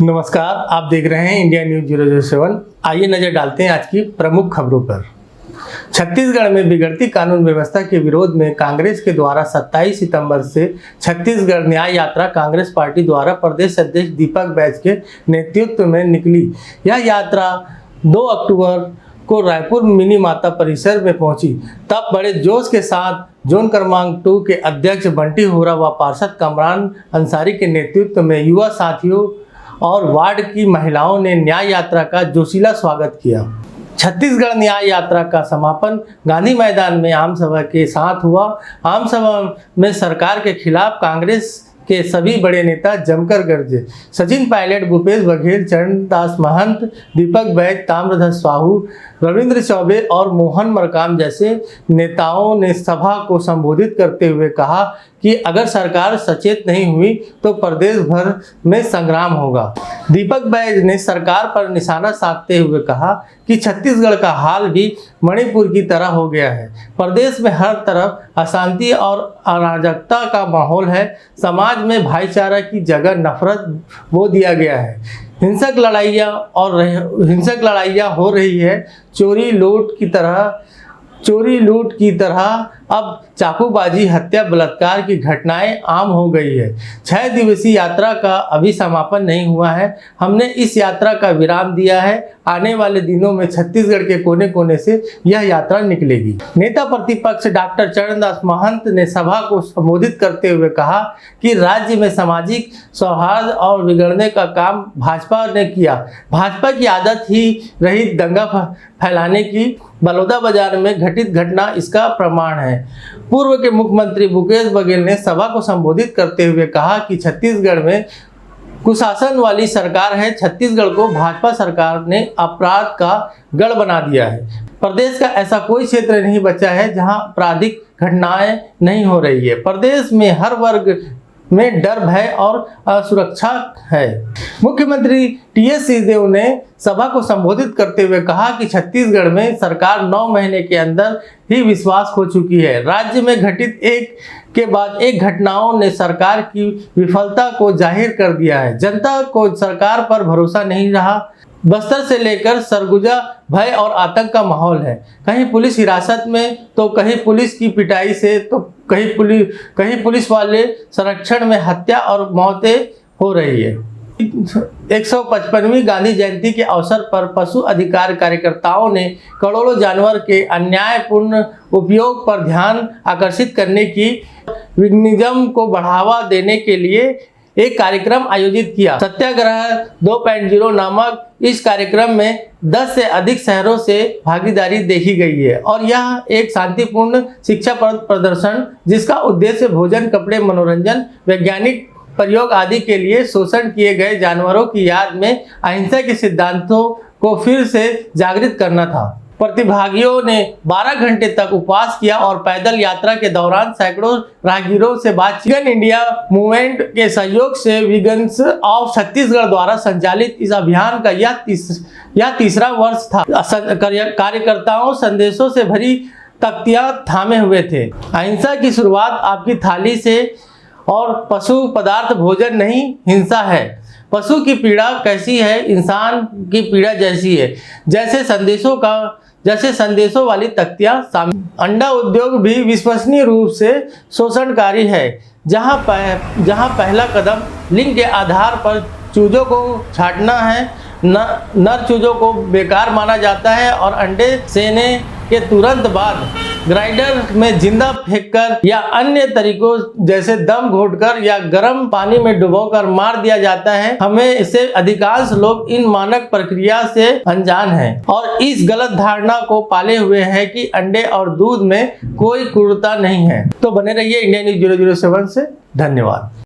नमस्कार, आप देख रहे हैं इंडिया न्यूज 007। आइए नजर डालते हैं आज की प्रमुख खबरों पर। छत्तीसगढ़ में बिगड़ती कानून व्यवस्था के विरोध में कांग्रेस के द्वारा 27 सितंबर से छत्तीसगढ़ न्याय यात्रा कांग्रेस पार्टी द्वारा प्रदेश अध्यक्ष दीपक बैज के नेतृत्व में निकली। यह यात्रा 2 अक्टूबर को रायपुर मिनी माता परिसर में पहुंची। तब बड़े जोश के साथ जोन क्रमांक 2 के अध्यक्ष बंटी होरा व पार्षद कमरान अंसारी के नेतृत्व में युवा साथियों और वार्ड की महिलाओं ने न्याय यात्रा का जोशीला स्वागत किया। छत्तीसगढ़ न्याय यात्रा का समापन गांधी मैदान में आम सभा के साथ हुआ। आम सभा में सरकार के खिलाफ कांग्रेस के सभी बड़े नेता जमकर गरजे। सचिन पायलट, भूपेश बघेल, चरणदास महंत, दीपक बैज, ताम्रध्वज साहू, रविंद्र चौबे और मोहन मरकाम जैसे नेताओं ने सभा को संबोधित करते हुए कहा कि अगर सरकार सचेत नहीं हुई तो प्रदेश भर में संग्राम होगा। दीपक बैज ने सरकार पर निशाना साधते हुए कहा कि छत्तीसगढ़ का हाल भी मणिपुर की तरह हो गया है। प्रदेश में हर तरफ अशांति और अराजकता का माहौल है। समाज में भाईचारा की जगह नफरत बो दिया गया है। हिंसक लड़ाइयाँ हो रही है। चोरी लूट की तरह अब चाकूबाजी, हत्या, बलात्कार की घटनाएं आम हो गई है। 6 दिवसीय यात्रा का अभी समापन नहीं हुआ है। हमने इस यात्रा का विराम दिया है। आने वाले दिनों में छत्तीसगढ़ के कोने कोने से यह यात्रा निकलेगी। नेता प्रतिपक्ष डॉक्टर चरणदास महंत ने सभा को संबोधित करते हुए कहा कि राज्य में सामाजिक सौहार्द और बिगड़ने का काम भाजपा ने किया। भाजपा की आदत ही रही दंगा फैलाने की। बलौदा बाजार में घटित घटना इसका प्रमाण है। पूर्व के मुख्यमंत्री भूपेश बघेल ने सभा को संबोधित करते हुए कहा कि छत्तीसगढ़ में कुशासन वाली सरकार है। छत्तीसगढ़ को भाजपा सरकार ने अपराध का गढ़ बना दिया है। प्रदेश का ऐसा कोई क्षेत्र नहीं बचा है जहां आपराधिक घटनाएं नहीं हो रही है। प्रदेश में हर वर्ग में डर, भय और असुरक्षा है। मुख्यमंत्री टीएस सिंहदेव ने सभा को संबोधित करते हुए कहा कि छत्तीसगढ़ में सरकार 9 महीने के अंदर ही विश्वास खो चुकी है। राज्य में घटित एक के बाद एक घटनाओं ने सरकार की विफलता को जाहिर कर दिया है। जनता को सरकार पर भरोसा नहीं रहा। बस्तर से लेकर सरगुजा भय और आतंक का माहौल है। कहीं पुलिस हिरासत में तो कहीं पुलिस की पिटाई से तो कहीं पुलिस वाले संरक्षण में हत्या और मौतें हो रही है। 155वीं गांधी जयंती के अवसर पर पशु अधिकार कार्यकर्ताओं ने करोड़ों जानवर के अन्यायपूर्ण उपयोग पर ध्यान आकर्षित करने की विनिज्म को बढ़ावा देने के लिए एक कार्यक्रम आयोजित किया। सत्याग्रह 2.0 नामक इस कार्यक्रम में 10 से अधिक शहरों से भागीदारी देखी गई है और यह एक शांतिपूर्ण शिक्षा प्रदर्शन जिसका उद्देश्य भोजन, कपड़े, मनोरंजन, वैज्ञानिक प्रयोग आदि के लिए शोषण किए गए जानवरों की याद में अहिंसा के सिद्धांतों को फिर से जागृत करना था। प्रतिभागियों ने 12 घंटे तक उपवास किया और पैदल यात्रा के दौरान सैकड़ों राहगीरों से बातचीत। वीगन इंडिया मूवमेंट के सहयोग से वीगन्स ऑफ छत्तीसगढ़ द्वारा संचालित इस अभियान का यह तीसरा वर्ष था। कार्यकर्ताओं संदेशों से भरी तख्तियां थामे हुए थे। अहिंसा की शुरुआत आपकी थाली से और पशु पदार्थ भोजन नहीं, हिंसा है। पशु की पीड़ा कैसी है, इंसान की पीड़ा जैसी है। जैसे संदेशों वाली तख्तियां शामिल। अंडा उद्योग भी विश्वसनीय रूप से शोषणकारी है, जहां पहला कदम लिंग के आधार पर चूजों को छांटना है। नर चूजों को बेकार माना जाता है और अंडे सेने के तुरंत बाद ग्राइंडर में जिंदा फेंककर या अन्य तरीकों जैसे दम घोटकर या गर्म पानी में डुबोकर मार दिया जाता है। हमें से अधिकांश लोग इन मानक प्रक्रिया से अनजान हैं और इस गलत धारणा को पाले हुए हैं कि अंडे और दूध में कोई क्रूरता नहीं है। तो बने रहिए इंडिया न्यूज 007 से। धन्यवाद।